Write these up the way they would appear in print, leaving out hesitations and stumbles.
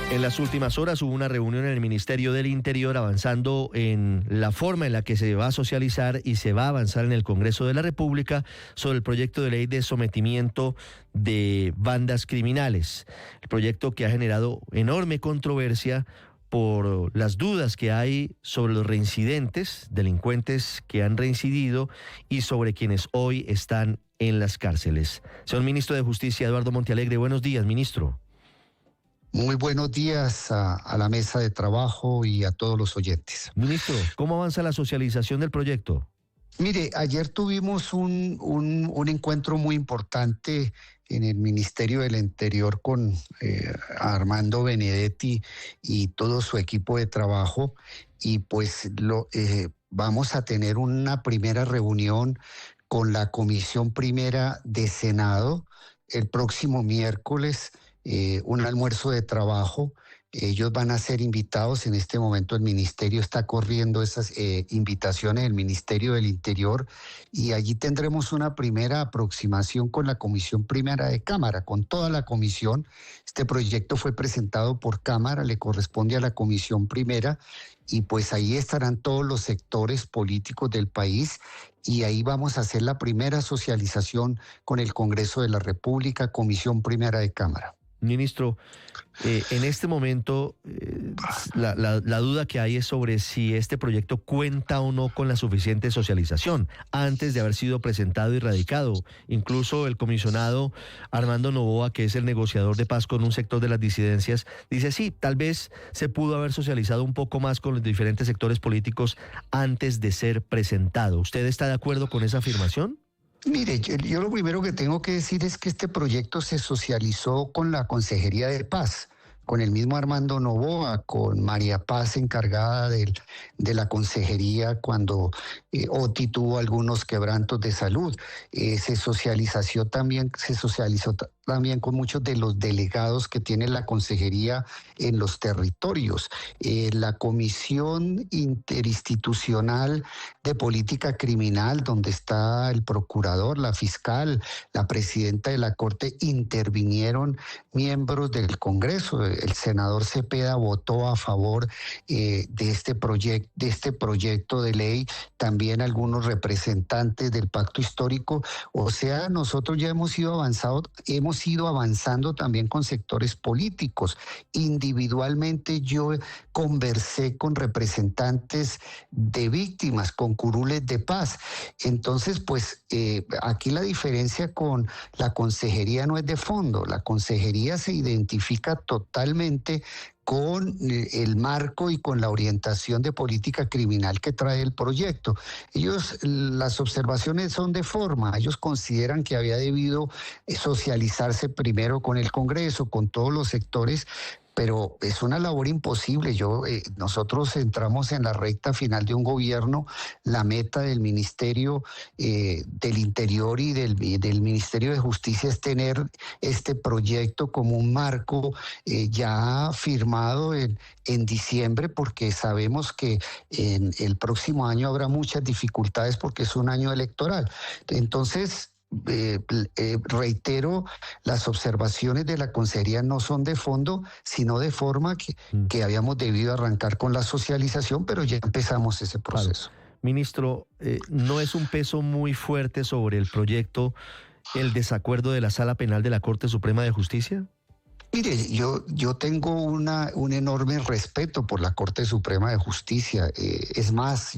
En las últimas horas hubo una reunión en el Ministerio del Interior avanzando en la forma en la que se va a socializar y se va a avanzar en el Congreso de la República sobre el proyecto de ley de sometimiento de bandas criminales. El proyecto que ha generado enorme controversia por las dudas que hay sobre los reincidentes, delincuentes que han reincidido y sobre quienes hoy están en las cárceles. Señor Ministro de Justicia, Eduardo Montealegre, buenos días, ministro. Muy buenos días a la mesa de trabajo y a todos los oyentes. Ministro, ¿cómo avanza la socialización del proyecto? Mire, ayer tuvimos un encuentro muy importante en el Ministerio del Interior con Armando Benedetti y todo su equipo de trabajo, y pues vamos a tener una primera reunión con la Comisión Primera de Senado el próximo miércoles. Un almuerzo de trabajo. Ellos van a ser invitados. En este momento el ministerio está corriendo esas invitaciones del Ministerio del Interior, y allí tendremos una primera aproximación con la Comisión Primera de Cámara, con toda la comisión. Este proyecto fue presentado por Cámara, le corresponde a la Comisión Primera, y pues ahí estarán todos los sectores políticos del país, y ahí vamos a hacer la primera socialización con el Congreso de la República, Comisión Primera de Cámara. Ministro, en este momento la duda que hay es sobre si este proyecto cuenta o no con la suficiente socialización antes de haber sido presentado y radicado. Incluso el comisionado Armando Noboa, que es el negociador de paz con un sector de las disidencias, dice sí, tal vez se pudo haber socializado un poco más con los diferentes sectores políticos antes de ser presentado. ¿Usted está de acuerdo con esa afirmación? Mire, yo lo primero que tengo que decir es que este proyecto se socializó con la Consejería de Paz, con el mismo Armando Noboa, con María Paz, encargada de la consejería cuando Oti tuvo algunos quebrantos de salud. Se socializó también con muchos de los delegados que tiene la consejería en los territorios. La Comisión Interinstitucional de Política Criminal, donde está el procurador, la fiscal, la presidenta de la Corte, intervinieron miembros del Congreso. El senador Cepeda votó a favor de este proyecto de ley, también algunos representantes del Pacto Histórico. O sea, nosotros ya hemos ido avanzando también con sectores políticos. Individualmente yo conversé con representantes de víctimas, con curules de paz. Entonces, pues aquí la diferencia con la consejería no es de fondo. La consejería se identifica totalmente con el marco y con la orientación de política criminal que trae el proyecto. Las observaciones son de forma. Ellos consideran que había debido socializarse primero con el Congreso, con todos los sectores, pero es una labor imposible. Nosotros entramos en la recta final de un gobierno. La meta del Ministerio del Interior y del Ministerio de Justicia es tener este proyecto como un marco ya firmado en diciembre, porque sabemos que en el próximo año habrá muchas dificultades porque es un año electoral. Entonces, reitero, las observaciones de la consejería no son de fondo, sino de forma que habíamos debido arrancar con la socialización, pero ya empezamos ese proceso. Claro. Ministro, ¿no es un peso muy fuerte sobre el proyecto el desacuerdo de la Sala Penal de la Corte Suprema de Justicia? Mire, yo tengo un enorme respeto por la Corte Suprema de Justicia. Es más,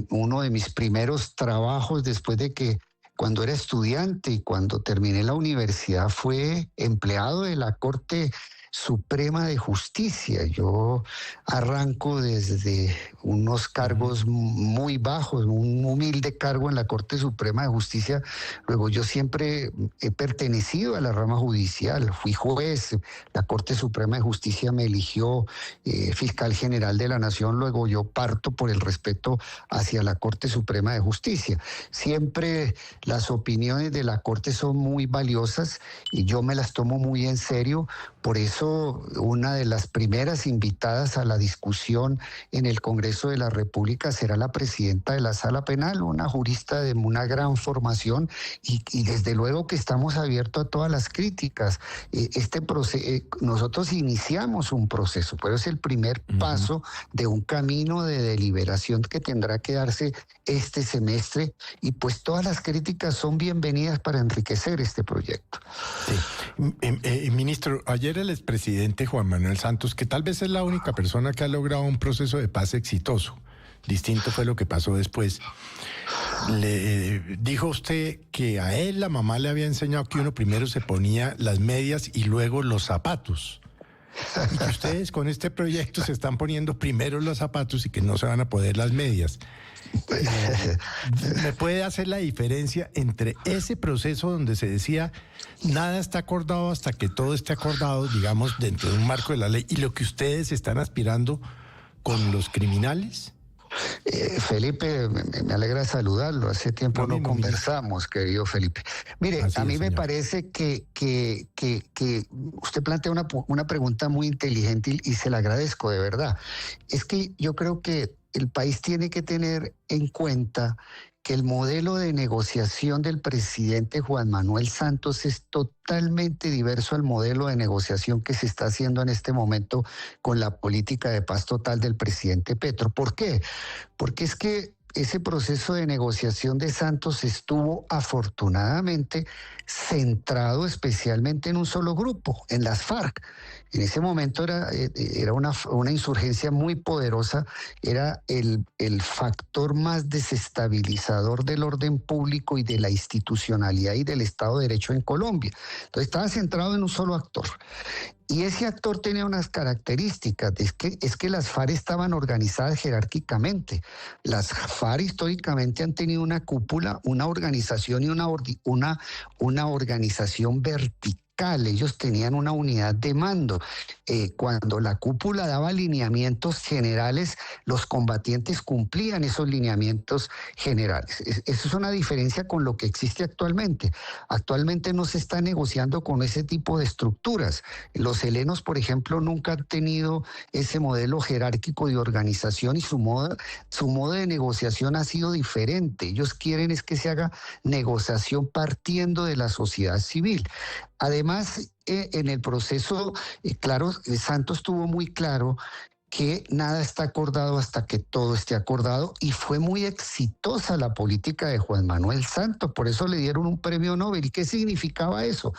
uno de mis primeros trabajos después de que cuando era estudiante y cuando terminé la universidad fue empleado de la Corte Suprema de Justicia. Yo arranco desde unos cargos muy bajos, un humilde cargo en la Corte Suprema de Justicia. Luego yo siempre he pertenecido a la rama judicial, fui juez, la Corte Suprema de Justicia me eligió fiscal general de la Nación, luego yo parto por el respeto hacia la Corte Suprema de Justicia. Siempre las opiniones de la Corte son muy valiosas y yo me las tomo muy en serio. Por eso eso, una de las primeras invitadas a la discusión en el Congreso de la República será la presidenta de la Sala Penal, una jurista de una gran formación, y desde luego que estamos abiertos a todas las críticas. Nosotros iniciamos un proceso, pero es el primer paso de un camino de deliberación que tendrá que darse este semestre, y pues todas las críticas son bienvenidas para enriquecer este proyecto. Sí. Ministro, ayer el expresidente Juan Manuel Santos, que tal vez es la única persona que ha logrado un proceso de paz exitoso, distinto fue lo que pasó después, le dijo usted que a él la mamá le había enseñado que uno primero se ponía las medias y luego los zapatos. Y que ustedes con este proyecto se están poniendo primero los zapatos y que no se van a poner las medias. ¿Me puede hacer la diferencia entre ese proceso donde se decía nada está acordado hasta que todo esté acordado, digamos, dentro de un marco de la ley, y lo que ustedes están aspirando con los criminales? Felipe, me alegra saludarlo. Hace tiempo no conversamos, querido Felipe. Mire, a mí me parece que usted plantea una pregunta muy inteligente y se la agradezco de verdad. Es que yo creo que el país tiene que tener en cuenta que el modelo de negociación del presidente Juan Manuel Santos es totalmente diverso al modelo de negociación que se está haciendo en este momento con la política de paz total del presidente Petro. ¿Por qué? Porque es que ese proceso de negociación de Santos estuvo afortunadamente centrado especialmente en un solo grupo, en las FARC. En ese momento era una insurgencia muy poderosa, era el factor más desestabilizador del orden público y de la institucionalidad y del Estado de Derecho en Colombia. Entonces estaba centrado en un solo actor. Y ese actor tenía unas características, es que las FARC estaban organizadas jerárquicamente. Las FARC históricamente han tenido una cúpula, una organización y una organización vertical. Ellos tenían una unidad de mando. Cuando la cúpula daba lineamientos generales, los combatientes cumplían esos lineamientos generales. Eso es una diferencia con lo que existe actualmente. Actualmente no se está negociando con ese tipo de estructuras. Los helenos, por ejemplo, nunca han tenido ese modelo jerárquico de organización, y su modo de negociación ha sido diferente. Ellos quieren es que se haga negociación partiendo de la sociedad civil. Además, en el proceso, claro, Santos tuvo muy claro que nada está acordado hasta que todo esté acordado, y fue muy exitosa la política de Juan Manuel Santos, por eso le dieron un premio Nobel. ¿Y qué significaba eso?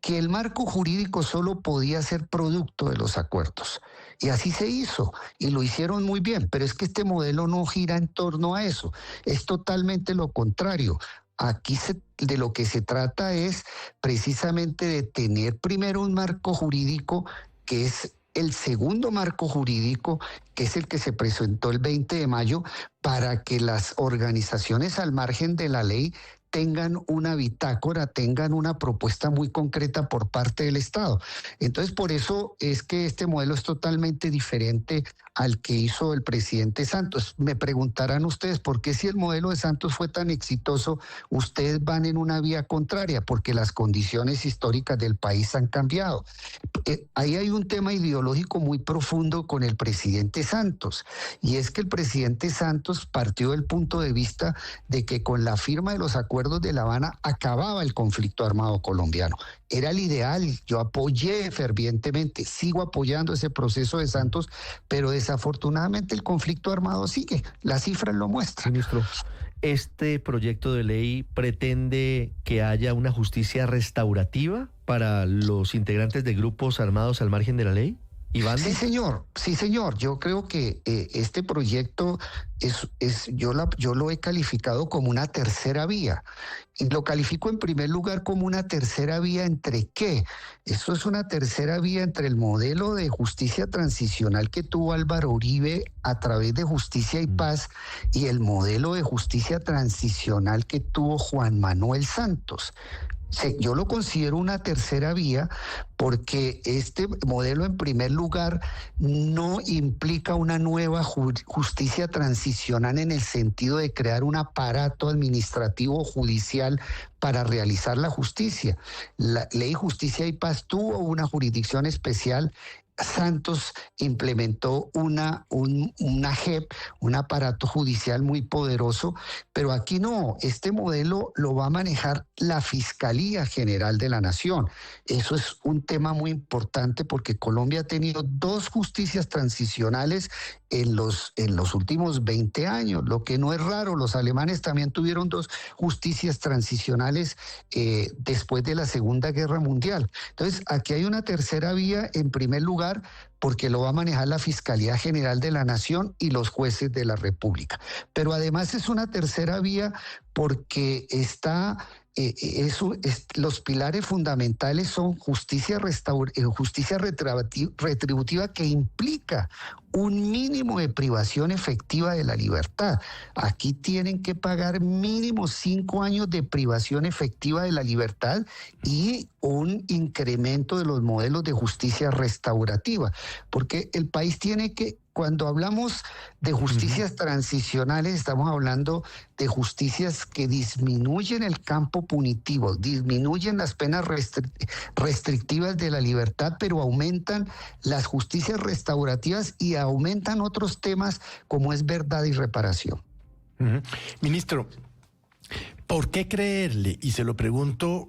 Que el marco jurídico solo podía ser producto de los acuerdos. Y así se hizo, y lo hicieron muy bien, pero es que este modelo no gira en torno a eso, es totalmente lo contrario. Aquí de lo que se trata es precisamente de tener primero un marco jurídico que es el segundo marco jurídico, que es el que se presentó el 20 de mayo, para que las organizaciones al margen de la ley tengan una bitácora, tengan una propuesta muy concreta por parte del Estado. Entonces, por eso es que este modelo es totalmente diferente al que hizo el presidente Santos. Me preguntarán ustedes, ¿por qué si el modelo de Santos fue tan exitoso, ustedes van en una vía contraria? Porque las condiciones históricas del país han cambiado. Ahí hay un tema ideológico muy profundo con el presidente Santos, y es que el presidente Santos partió del punto de vista de que con la firma de los acuerdos de La Habana acababa el conflicto armado colombiano. Era el ideal, yo apoyé fervientemente, sigo apoyando ese proceso de Santos, pero desafortunadamente el conflicto armado sigue, las cifras lo muestran. Ministro, ¿este proyecto de ley pretende que haya una justicia restaurativa para los integrantes de grupos armados al margen de la ley? Sí, señor. Yo creo que este proyecto yo lo he calificado como una tercera vía. Y lo califico en primer lugar como una tercera vía ¿entre qué? Eso es una tercera vía entre el modelo de justicia transicional que tuvo Álvaro Uribe a través de Justicia y Paz y el modelo de justicia transicional que tuvo Juan Manuel Santos. Yo lo considero una tercera vía porque este modelo, en primer lugar, no implica una nueva justicia transicional en el sentido de crear un aparato administrativo judicial para realizar la justicia. La Ley Justicia y Paz tuvo una jurisdicción especial. Santos implementó una JEP, un aparato judicial muy poderoso, pero aquí no, este modelo lo va a manejar la Fiscalía General de la Nación. Eso es un tema muy importante porque Colombia ha tenido 2 justicias transicionales en los últimos 20 años, lo que no es raro. Los alemanes también tuvieron 2 justicias transicionales después de la Segunda Guerra Mundial. Entonces, aquí hay una tercera vía, en primer lugar, porque lo va a manejar la Fiscalía General de la Nación y los jueces de la República. Pero además es una tercera vía porque los pilares fundamentales son justicia retributiva, que implica un mínimo de privación efectiva de la libertad. Aquí tienen que pagar mínimo 5 años de privación efectiva de la libertad y un incremento de los modelos de justicia restaurativa, porque el país tiene que, cuando hablamos de justicias transicionales, estamos hablando de justicias que disminuyen el campo punitivo, disminuyen las penas restrictivas de la libertad, pero aumentan las justicias restaurativas y aumentan otros temas como es verdad y reparación. Ministro, ¿por qué creerle? Y se lo pregunto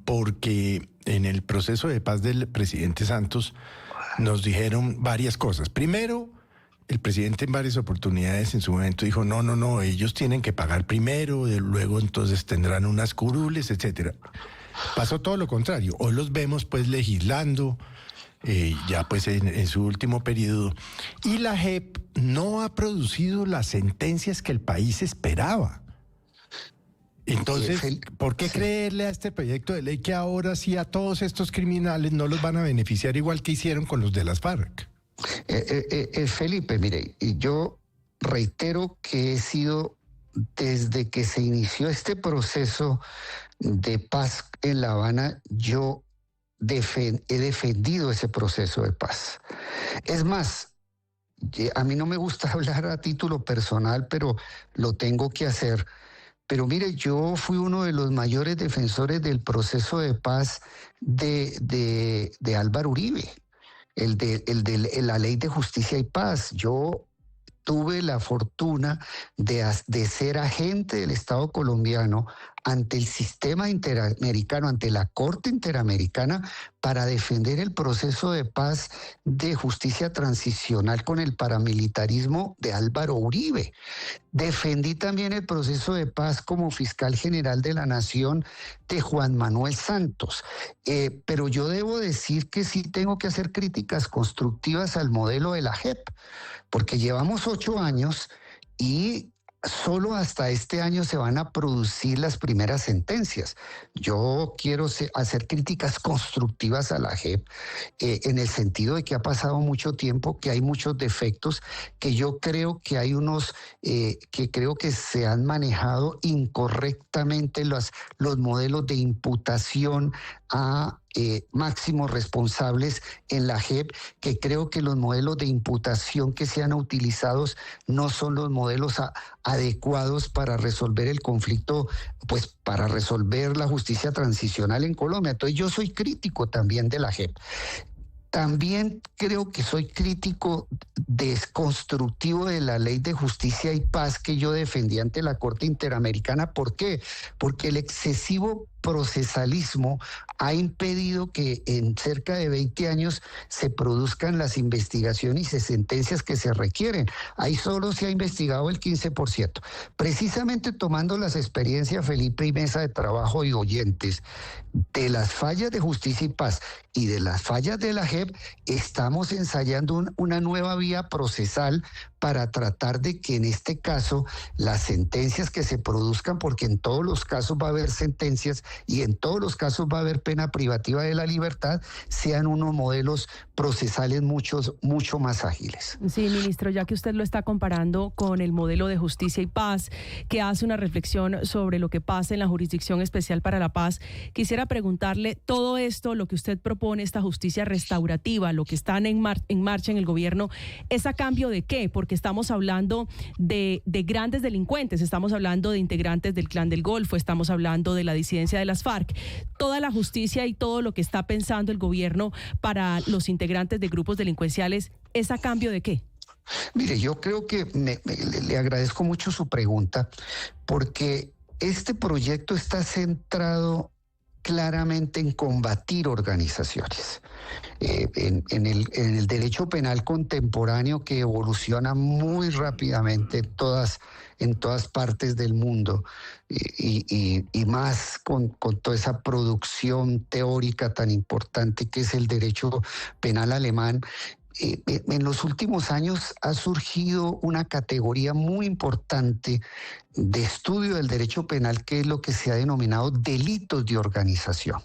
porque en el proceso de paz del presidente Santos nos dijeron varias cosas. Primero, el presidente en varias oportunidades en su momento dijo, no, ellos tienen que pagar primero, luego entonces tendrán unas curules, etcétera. Pasó todo lo contrario. Hoy los vemos pues legislando, ya pues en su último periodo, y la JEP no ha producido las sentencias que el país esperaba. Entonces, ¿por qué creerle a este proyecto de ley que ahora sí a todos estos criminales no los van a beneficiar igual que hicieron con los de las FARC? Felipe, mire, yo reitero que he sido, desde que se inició este proceso de paz en La Habana, yo he defendido ese proceso de paz. Es más, a mí no me gusta hablar a título personal, pero lo tengo que hacer. Pero mire, yo fui uno de los mayores defensores del proceso de paz de Álvaro Uribe, el de la Ley de Justicia y Paz. Yo tuve la fortuna de ser agente del Estado colombiano ante el sistema interamericano, ante la Corte Interamericana, para defender el proceso de paz de justicia transicional con el paramilitarismo de Álvaro Uribe. Defendí también el proceso de paz como fiscal general de la Nación de Juan Manuel Santos. Pero yo debo decir que sí tengo que hacer críticas constructivas al modelo de la JEP, porque llevamos 8 años y solo hasta este año se van a producir las primeras sentencias. Yo quiero hacer críticas constructivas a la JEP en el sentido de que ha pasado mucho tiempo, que hay muchos defectos, que yo creo que hay unos que creo que se han manejado incorrectamente los modelos de imputación a máximos responsables en la JEP, que creo que los modelos de imputación que se han utilizado no son los modelos adecuados para resolver el conflicto, pues para resolver la justicia transicional en Colombia. Entonces yo soy crítico también de la JEP. También creo que soy crítico desconstructivo de la Ley de Justicia y Paz que yo defendí ante la Corte Interamericana. ¿Por qué? Porque el excesivo procesalismo ha impedido que en cerca de 20 años se produzcan las investigaciones y sentencias que se requieren. Ahí solo se ha investigado el 15%. Precisamente tomando las experiencias, Felipe y mesa de trabajo y oyentes, de las fallas de Justicia y Paz y de las fallas de la JEP, estamos ensayando una nueva vía procesal para tratar de que en este caso las sentencias que se produzcan, porque en todos los casos va a haber sentencias, y en todos los casos va a haber pena privativa de la libertad, sean unos modelos procesales mucho más ágiles. Sí, ministro, ya que usted lo está comparando con el modelo de justicia y paz, que hace una reflexión sobre lo que pasa en la Jurisdicción Especial para la Paz, quisiera preguntarle, todo esto, lo que usted propone, esta justicia restaurativa, lo que están en marcha en el gobierno, ¿es a cambio de qué? Porque estamos hablando de grandes delincuentes, estamos hablando de integrantes del Clan del Golfo, estamos hablando de la disidencia de las FARC. Toda la justicia y todo lo que está pensando el gobierno para los integrantes de grupos delincuenciales, ¿es a cambio de qué? Mire, yo creo que le agradezco mucho su pregunta, porque este proyecto está centrado claramente en combatir organizaciones. En el derecho penal contemporáneo, que evoluciona muy rápidamente en todas partes del mundo, y más con toda esa producción teórica tan importante que es el derecho penal alemán. En los últimos años ha surgido una categoría muy importante de estudio del derecho penal, que es lo que se ha denominado delitos de organización.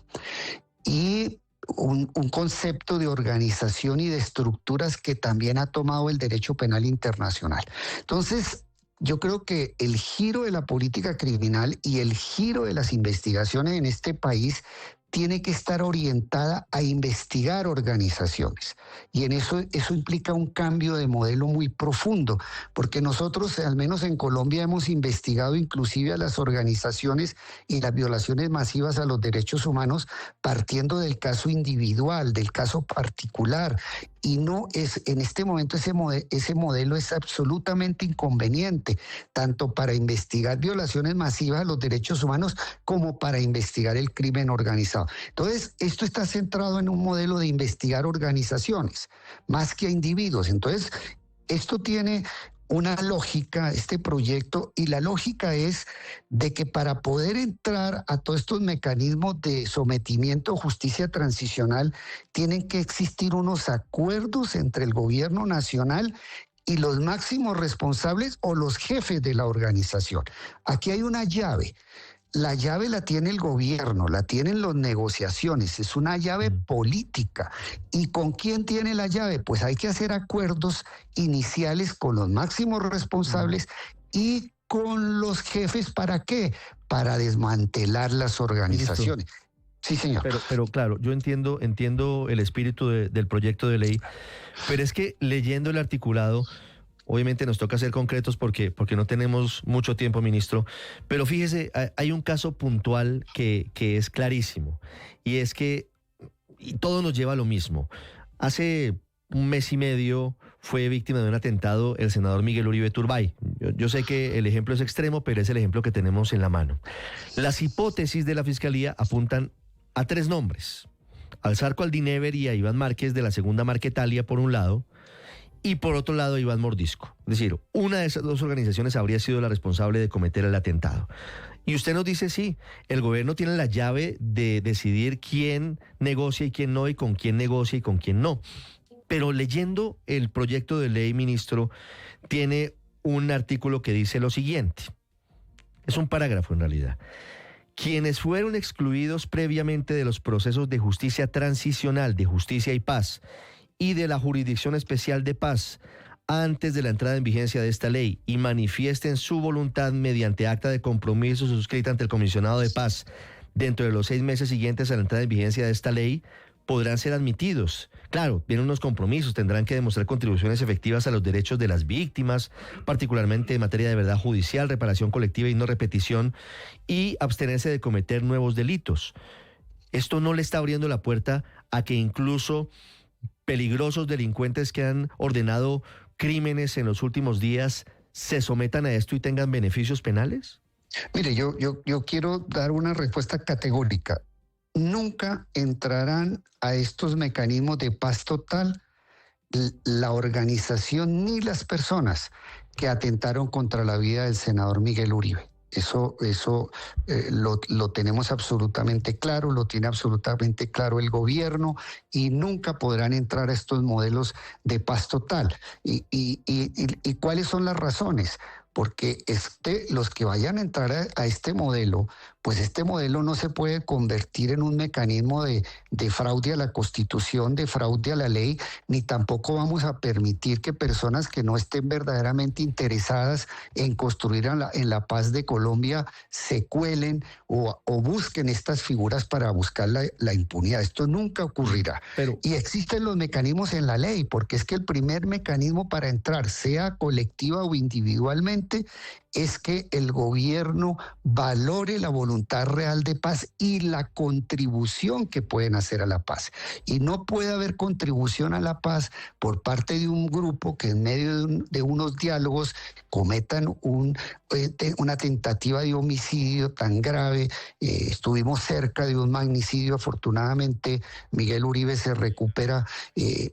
Y un concepto de organización y de estructuras que también ha tomado el derecho penal internacional. Entonces, yo creo que el giro de la política criminal y el giro de las investigaciones en este país tiene que estar orientada a investigar organizaciones. Y en eso implica un cambio de modelo muy profundo, porque nosotros, al menos en Colombia, hemos investigado inclusive a las organizaciones y las violaciones masivas a los derechos humanos partiendo del caso individual, del caso particular. Y no es, en este momento ese modelo es absolutamente inconveniente, tanto para investigar violaciones masivas a los derechos humanos como para investigar el crimen organizado. Entonces, esto está centrado en un modelo de investigar organizaciones, más que a individuos. Entonces, esto tiene una lógica, este proyecto, y la lógica es de que para poder entrar a todos estos mecanismos de sometimiento o justicia transicional, tienen que existir unos acuerdos entre el gobierno nacional y los máximos responsables o los jefes de la organización. Aquí hay una llave. La llave la tiene el gobierno, la tienen las negociaciones, es una llave política. ¿Y con quién tiene la llave? Pues hay que hacer acuerdos iniciales con los máximos responsables y con los jefes. ¿Para qué? Para desmantelar las organizaciones. Listo. Sí, señor. Pero claro, yo entiendo el espíritu del proyecto de ley, pero es que leyendo el articulado, obviamente nos toca ser concretos porque no tenemos mucho tiempo, ministro, pero fíjese, hay un caso puntual que es clarísimo, y es que todo nos lleva a lo mismo. Hace un mes y medio fue víctima de un atentado el senador Miguel Uribe Turbay. Yo sé que el ejemplo es extremo, pero es el ejemplo que tenemos en la mano. Las hipótesis de la Fiscalía apuntan a 3 nombres: al Zarco Aldinever y a Iván Márquez de la Segunda Marquetalia por un lado, y por otro lado Iván Mordisco. Es decir, una de esas 2 organizaciones habría sido la responsable de cometer el atentado. Y usted nos dice, sí, el gobierno tiene la llave de decidir quién negocia y quién no, y con quién negocia y con quién no. Pero leyendo el proyecto de ley, ministro, tiene un artículo que dice lo siguiente. Es un parágrafo en realidad. Quienes fueron excluidos previamente de los procesos de justicia transicional, de justicia y paz, y de la Jurisdicción Especial de Paz, antes de la entrada en vigencia de esta ley, y manifiesten su voluntad mediante acta de compromiso suscrita ante el Comisionado de Paz dentro de los 6 meses siguientes a la entrada en vigencia de esta ley, podrán ser admitidos. Claro, tienen unos compromisos, tendrán que demostrar contribuciones efectivas a los derechos de las víctimas, particularmente en materia de verdad judicial, reparación colectiva y no repetición, y abstenerse de cometer nuevos delitos. Esto no le está abriendo la puerta a que incluso peligrosos delincuentes que han ordenado crímenes en los últimos días se sometan a esto y tengan beneficios penales? Mire, yo quiero dar una respuesta categórica. Nunca entrarán a estos mecanismos de paz total la organización ni las personas que atentaron contra la vida del senador Miguel Uribe. Eso lo tenemos absolutamente claro, lo tiene absolutamente claro el gobierno, y nunca podrán entrar a estos modelos de paz total. ¿Y cuáles son las razones? porque los que vayan a entrar a este modelo, pues este modelo no se puede convertir en un mecanismo de fraude a la Constitución, de fraude a la ley, ni tampoco vamos a permitir que personas que no estén verdaderamente interesadas en construir en la paz de Colombia se cuelen o busquen estas figuras para buscar la impunidad. Esto nunca ocurrirá. Y existen los mecanismos en la ley, porque es que el primer mecanismo para entrar, sea colectiva o individualmente, es que el gobierno valore la voluntad real de paz y la contribución que pueden hacer a la paz. Y no puede haber contribución a la paz por parte de un grupo que en medio de unos diálogos cometan una tentativa de homicidio tan grave. Estuvimos cerca de un magnicidio. Afortunadamente, Miguel Uribe se recupera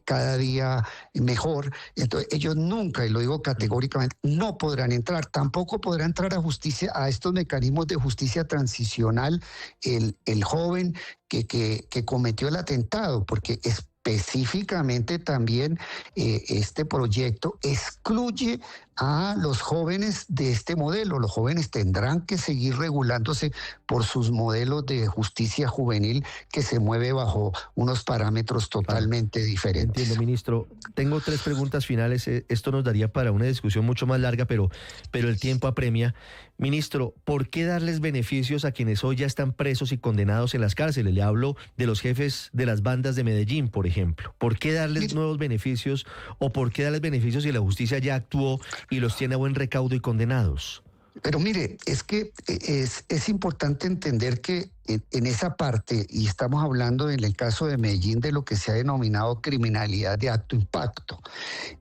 cada día mejor. Entonces, ellos nunca, y lo digo categóricamente, no podrán entrar. Tampoco podrá entrar a estos mecanismos de justicia transicional el joven que cometió el atentado, porque específicamente también este proyecto excluye a los jóvenes de este modelo. Los jóvenes tendrán que seguir regulándose por sus modelos de justicia juvenil que se mueve bajo unos parámetros totalmente diferentes. Entiendo, ministro. Tengo 3 preguntas finales. Esto nos daría para una discusión mucho más larga, pero el tiempo apremia. Ministro, ¿por qué darles beneficios a quienes hoy ya están presos y condenados en las cárceles? Le hablo de los jefes de las bandas de Medellín, por ejemplo. ¿Por qué darles nuevos beneficios o por qué darles beneficios si la justicia ya actuó y los tiene a buen recaudo y condenados? Pero mire, es que es importante entender que en esa parte, y estamos hablando en el caso de Medellín de lo que se ha denominado criminalidad de alto impacto,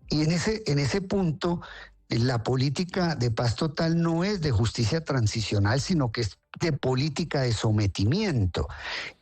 y en ese punto la política de paz total no es de justicia transicional, sino que es de política de sometimiento.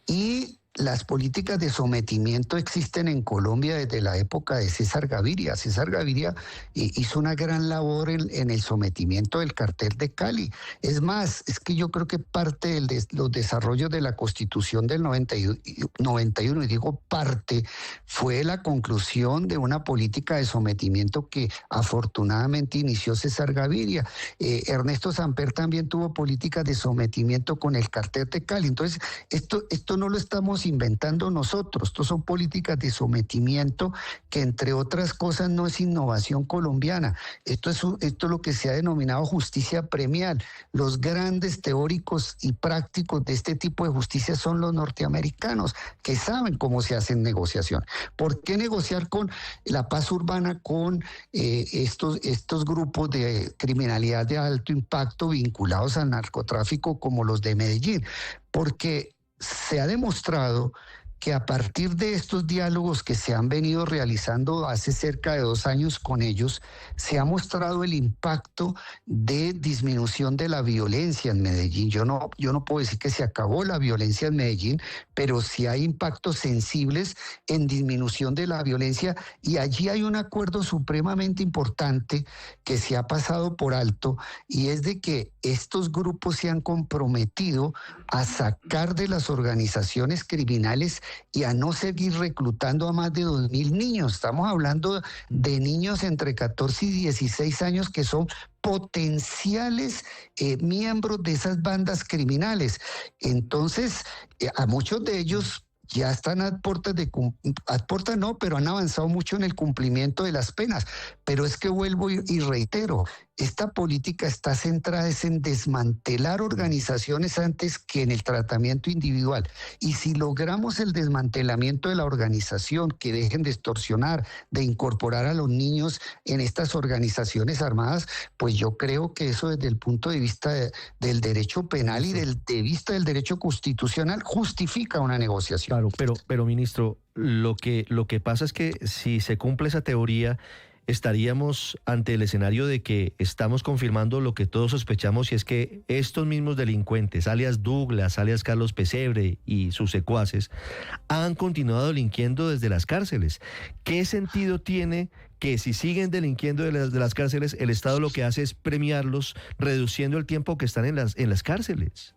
Y las políticas de sometimiento existen en Colombia desde la época de César Gaviria. César Gaviria hizo una gran labor en el sometimiento del cartel de Cali. Es más, es que yo creo que parte de los desarrollos de la Constitución del 91, y digo parte, fue la conclusión de una política de sometimiento que afortunadamente inició César Gaviria. Ernesto Samper también tuvo políticas de sometimiento con el cartel de Cali. Entonces, esto no lo estamos inventando nosotros. Estos son políticas de sometimiento que, entre otras cosas, no es innovación colombiana. Esto es lo que se ha denominado justicia premial. Los grandes teóricos y prácticos de este tipo de justicia son los norteamericanos, que saben cómo se hace negociación. ¿Por qué negociar con la paz urbana con estos grupos de criminalidad de alto impacto vinculados al narcotráfico como los de Medellín? Porque se ha demostrado que a partir de estos diálogos que se han venido realizando hace cerca de 2 años con ellos, se ha mostrado el impacto de disminución de la violencia en Medellín. Yo no puedo decir que se acabó la violencia en Medellín, pero sí hay impactos sensibles en disminución de la violencia, y allí hay un acuerdo supremamente importante que se ha pasado por alto, y es de que estos grupos se han comprometido a sacar de las organizaciones criminales y a no seguir reclutando a más de 2.000 niños. Estamos hablando de niños entre 14 y 16 años que son potenciales miembros de esas bandas criminales. Entonces, a muchos de ellos ya están pero han avanzado mucho en el cumplimiento de las penas. Pero es que vuelvo y reitero, esta política está centrada en desmantelar organizaciones antes que en el tratamiento individual. Y si logramos el desmantelamiento de la organización, que dejen de extorsionar, de incorporar a los niños en estas organizaciones armadas, pues yo creo que eso desde el punto de vista del derecho penal y de vista del derecho constitucional justifica una negociación. Claro, pero ministro, lo que pasa es que si se cumple esa teoría, estaríamos ante el escenario de que estamos confirmando lo que todos sospechamos, y es que estos mismos delincuentes, alias Douglas, alias Carlos Pesebre y sus secuaces, han continuado delinquiendo desde las cárceles. ¿Qué sentido tiene que, si siguen delinquiendo de las cárceles, el Estado lo que hace es premiarlos, reduciendo el tiempo que están en las cárceles?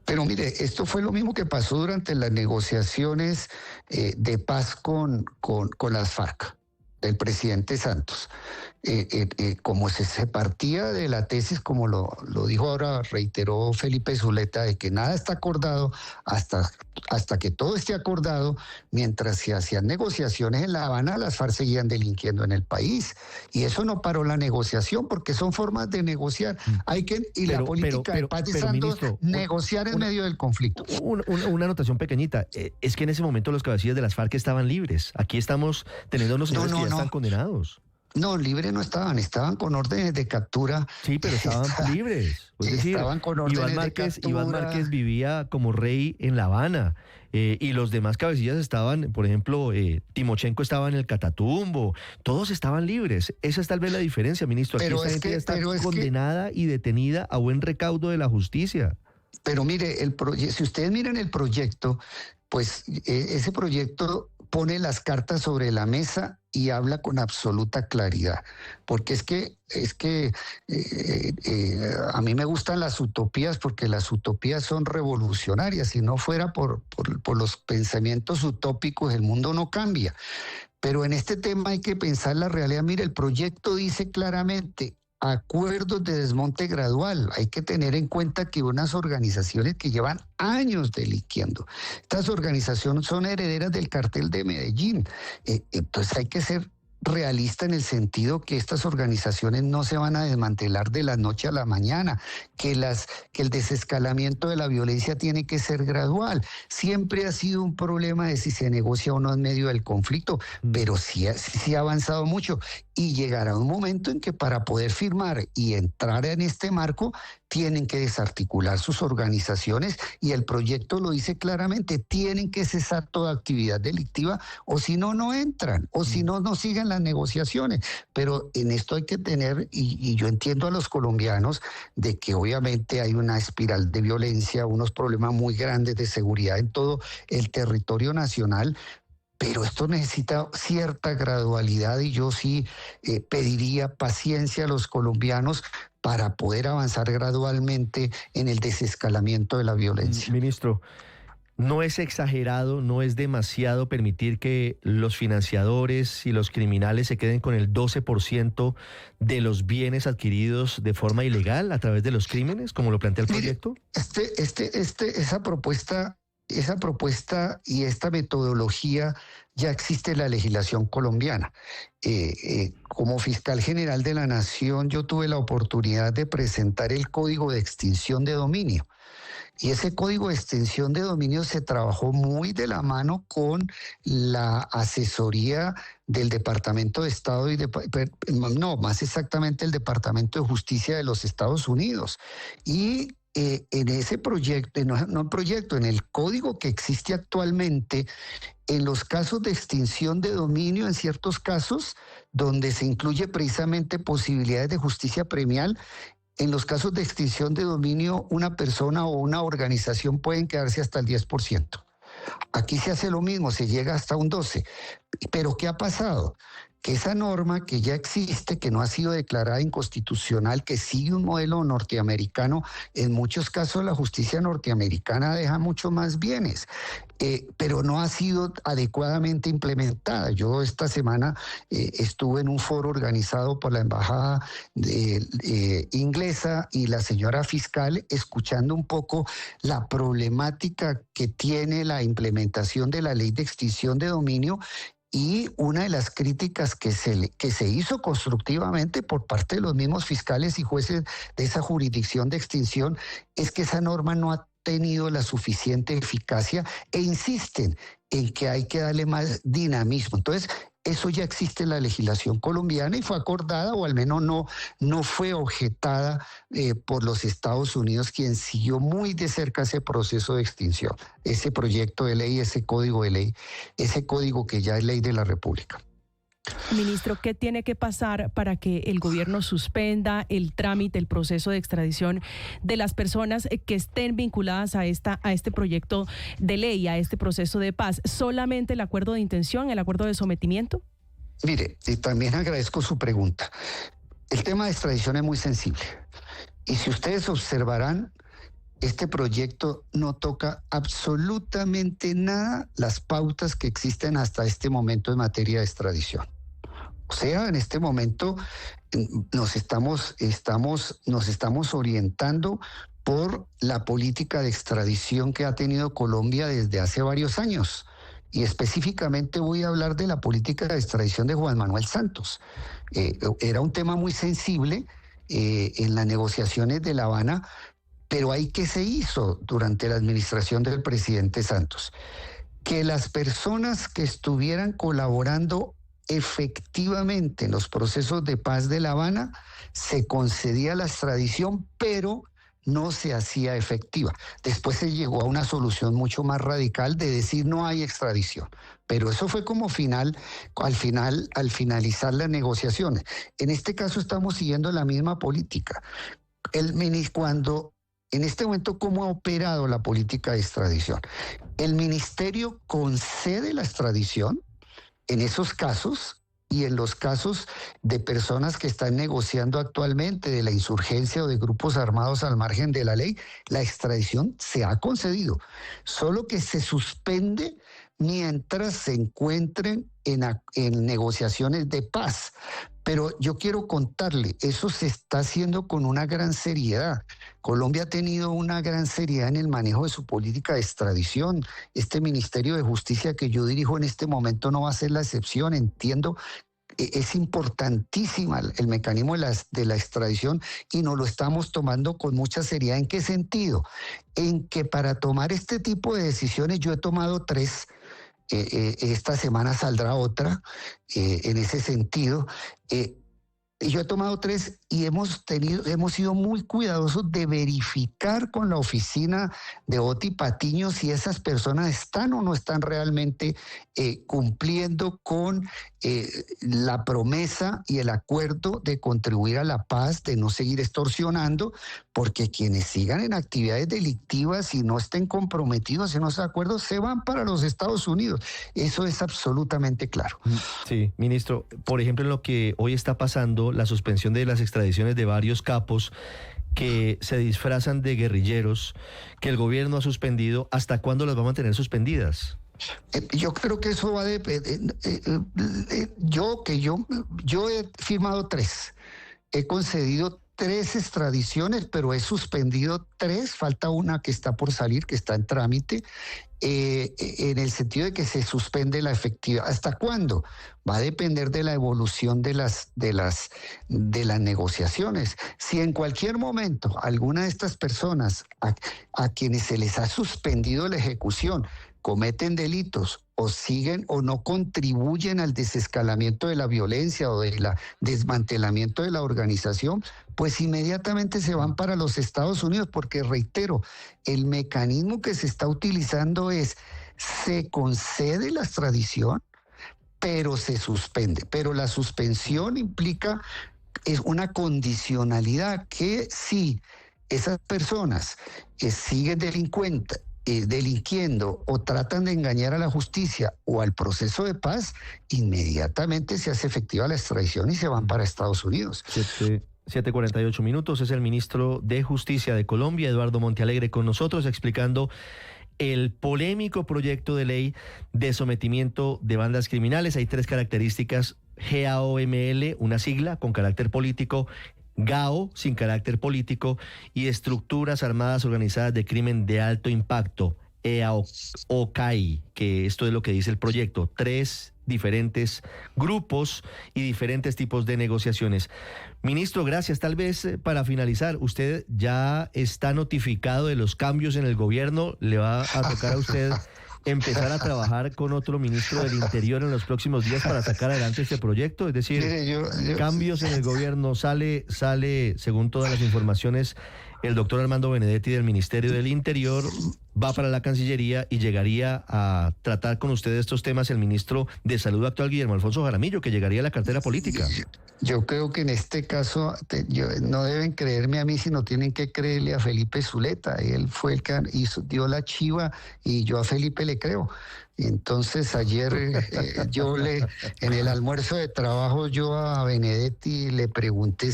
Pero mire, esto fue lo mismo que pasó durante las negociaciones de paz con las FARC. del presidente Santos. Como se partía de la tesis, como lo dijo ahora, reiteró Felipe Zuleta, de que nada está acordado hasta que todo esté acordado, mientras se hacían negociaciones en La Habana, las FARC seguían delinquiendo en el país. Y eso no paró la negociación, porque son formas de negociar. La política de paz de Santos, ministro, negociar en medio del conflicto. Una anotación pequeñita. Es que en ese momento los cabecillas de las FARC estaban libres. Aquí estamos teniendo unos señores que ya están condenados. No, libres no estaban con órdenes de captura. Sí, pero estaban libres. Es decir, estaban con órdenes de captura. Iván Márquez vivía como rey en La Habana. Y los demás cabecillas estaban, por ejemplo, Timochenko estaba en el Catatumbo. Todos estaban libres. Esa es tal vez la diferencia, ministro. Aquí esta gente está condenada y detenida a buen recaudo de la justicia. Pero mire, si ustedes miran el proyecto, pues ese proyecto pone las cartas sobre la mesa y habla con absoluta claridad, porque es que a mí me gustan las utopías, porque las utopías son revolucionarias. Si no fuera por los pensamientos utópicos, el mundo no cambia. Pero en este tema hay que pensar la realidad. Mire, el proyecto dice claramente: acuerdos de desmonte gradual. Hay que tener en cuenta que unas organizaciones que llevan años delinquiendo, estas organizaciones son herederas del cartel de Medellín. Entonces hay que ser realista en el sentido que estas organizaciones no se van a desmantelar de la noche a la mañana, que el desescalamiento de la violencia tiene que ser gradual. Siempre ha sido un problema de si se negocia o no en medio del conflicto, pero sí ha avanzado mucho. Y llegará un momento en que para poder firmar y entrar en este marco tienen que desarticular sus organizaciones, y el proyecto lo dice claramente: tienen que cesar toda actividad delictiva, o si no, no entran, o si no, no siguen las negociaciones. Pero en esto hay que tener, y yo entiendo a los colombianos, de que obviamente hay una espiral de violencia, unos problemas muy grandes de seguridad en todo el territorio nacional, pero esto necesita cierta gradualidad, y yo sí pediría paciencia a los colombianos para poder avanzar gradualmente en el desescalamiento de la violencia. Ministro, ¿no es exagerado, no es demasiado permitir que los financiadores y los criminales se queden con el 12% de los bienes adquiridos de forma ilegal a través de los crímenes, como lo plantea el proyecto? Esa propuesta y esta metodología ya existe en la legislación colombiana. Como fiscal general de la Nación, yo tuve la oportunidad de presentar el Código de Extinción de Dominio. Y ese Código de Extinción de Dominio se trabajó muy de la mano con la asesoría del Departamento de Estado más exactamente el Departamento de Justicia de los Estados Unidos. Y en ese proyecto, en el código que existe actualmente, en los casos de extinción de dominio, en ciertos casos donde se incluye precisamente posibilidades de justicia premial, en los casos de extinción de dominio, una persona o una organización pueden quedarse hasta el 10%. Aquí se hace lo mismo, se llega hasta un 12%. ¿Pero qué ha pasado? Que esa norma que ya existe, que no ha sido declarada inconstitucional, que sigue un modelo norteamericano, en muchos casos la justicia norteamericana deja mucho más bienes, pero no ha sido adecuadamente implementada. Yo esta semana estuve en un foro organizado por la embajada inglesa y la señora fiscal, escuchando un poco la problemática que tiene la implementación de la ley de extinción de dominio. Y una de las críticas que se hizo constructivamente por parte de los mismos fiscales y jueces de esa jurisdicción de extinción es que esa norma no ha tenido la suficiente eficacia, e insisten en que hay que darle más dinamismo. Entonces, eso ya existe en la legislación colombiana y fue acordada, o al menos no fue objetada por los Estados Unidos, quien siguió muy de cerca ese proceso de extinción, ese proyecto de ley, ese código de ley, ese código que ya es ley de la República. Ministro, ¿qué tiene que pasar para que el gobierno suspenda el trámite, el proceso de extradición de las personas que estén vinculadas a este proyecto de ley, a este proceso de paz? ¿Solamente el acuerdo de intención, el acuerdo de sometimiento? Mire, y también agradezco su pregunta. El tema de extradición es muy sensible. Y si ustedes observarán, este proyecto no toca absolutamente nada las pautas que existen hasta este momento en materia de extradición. O sea, en este momento nos estamos orientando por la política de extradición que ha tenido Colombia desde hace varios años. Y específicamente voy a hablar de la política de extradición de Juan Manuel Santos. Era un tema muy sensible en las negociaciones de La Habana, pero ahí ¿qué se hizo durante la administración del presidente Santos? Que las personas que estuvieran colaborando efectivamente en los procesos de paz de La Habana se concedía la extradición, pero no se hacía efectiva. Después se llegó a una solución mucho más radical de decir no hay extradición. Pero eso fue como al finalizar las negociaciones. En este caso estamos siguiendo la misma política. En este momento, ¿cómo ha operado la política de extradición? El ministerio concede la extradición en esos casos y en los casos de personas que están negociando actualmente de la insurgencia o de grupos armados al margen de la ley, la extradición se ha concedido, solo que se suspende mientras se encuentren en negociaciones de paz. Pero yo quiero contarle, eso se está haciendo con una gran seriedad. Colombia ha tenido una gran seriedad en el manejo de su política de extradición. Este Ministerio de Justicia que yo dirijo en este momento no va a ser la excepción. Entiendo, es importantísima el mecanismo de la extradición y nos lo estamos tomando con mucha seriedad. ¿En qué sentido? En que para tomar este tipo de decisiones yo he tomado 3. Esta semana saldrá otra en ese sentido. Yo he tomado 3 y hemos sido muy cuidadosos de verificar con la oficina de Oti Patiño si esas personas están o no están realmente cumpliendo con la promesa y el acuerdo de contribuir a la paz, de no seguir extorsionando, porque quienes sigan en actividades delictivas y no estén comprometidos en esos acuerdos se van para los Estados Unidos. Eso es absolutamente claro. Sí, ministro, por ejemplo, en lo que hoy está pasando, la suspensión de las extradiciones de varios capos que se disfrazan de guerrilleros, que el gobierno ha suspendido, ¿hasta cuándo las va a mantener suspendidas? Yo creo que eso va a depender. Yo he firmado 3. He concedido 3 extradiciones, pero he suspendido 3. Falta una que está por salir, que está en trámite, en el sentido de que se suspende la efectividad. ¿Hasta cuándo? Va a depender de la evolución de las negociaciones. Si en cualquier momento alguna de estas personas a quienes se les ha suspendido la ejecución cometen delitos o siguen o no contribuyen al desescalamiento de la violencia o del desmantelamiento de la organización, pues inmediatamente se van para los Estados Unidos, porque reitero, el mecanismo que se está utilizando se concede la extradición, pero se suspende. Pero la suspensión implica una condicionalidad que si esas personas siguen delinquiendo o tratan de engañar a la justicia o al proceso de paz, inmediatamente se hace efectiva la extradición y se van para Estados Unidos. 7:48 minutos. Es el ministro de Justicia de Colombia, Eduardo Montealegre, con nosotros explicando el polémico proyecto de ley de sometimiento de bandas criminales. Hay 3 características: GAOML, una sigla con carácter político; GAO, sin carácter político; y estructuras armadas organizadas de crimen de alto impacto, EAOCAI, que esto es lo que dice el proyecto. 3 diferentes grupos y diferentes tipos de negociaciones. Ministro, gracias. Tal vez para finalizar, usted ya está notificado de los cambios en el gobierno. Le va a tocar a usted empezar a trabajar con otro ministro del Interior en los próximos días para sacar adelante este proyecto. Es decir, cambios en el gobierno. Sale, según todas las informaciones, el doctor Armando Benedetti del Ministerio del Interior, va para la Cancillería y llegaría a tratar con usted estos temas el ministro de Salud actual, Guillermo Alfonso Jaramillo, que llegaría a la cartera política. Yo creo que en este caso no deben creerme a mí, sino tienen que creerle a Felipe Zuleta. Él fue el que dio la chiva y yo a Felipe le creo. Entonces ayer en el almuerzo de trabajo yo a Benedetti le pregunté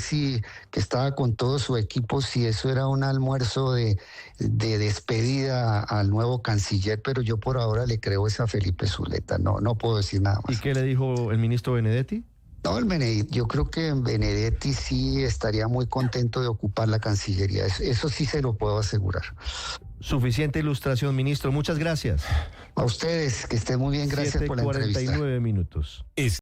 que estaba con todo su equipo, si eso era un almuerzo de despedida al nuevo canciller, pero yo por ahora le creo a Felipe Zuleta, no puedo decir nada más. ¿Y qué le dijo el ministro Benedetti? No, yo creo que Benedetti sí estaría muy contento de ocupar la Cancillería. Eso sí se lo puedo asegurar. Suficiente ilustración, ministro. Muchas gracias. A ustedes, que estén muy bien. Gracias por la entrevista. 7:49 minutos.